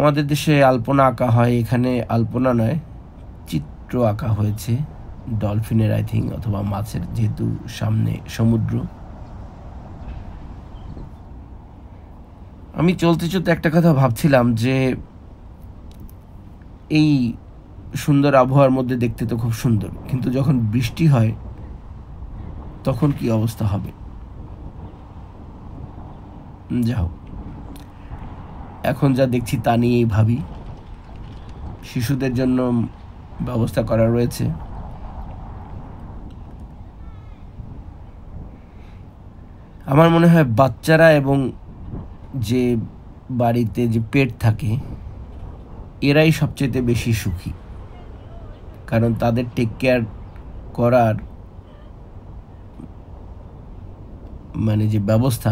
আমাদের দেশে আলপনা আঁকা হয়, এখানে আলপনা নয়, চিত্র আঁকা হয়েছে ডলফিনের আই থিঙ্ক, অথবা মাছের, যেহেতু সামনে সমুদ্র। আমি চলতে চলতে একটা কথা ভাবছিলাম যে এই সুন্দর আবহাওয়ার মধ্যে দেখতে তো খুব সুন্দর, কিন্তু যখন বৃষ্টি হয় তখন কি অবস্থা হবে। যা হোক, এখন যা দেখছি তা নিয়েই ভাবি। শিশুদের জন্য ব্যবস্থা করা রয়েছে। আমার মনে হয় বাচ্চারা এবং যে বাড়িতে যে পেট থাকে এরাই সবচেয়ে বেশি সুখী, কারণ তাদের টেক কেয়ার করার মানে যে ব্যবস্থা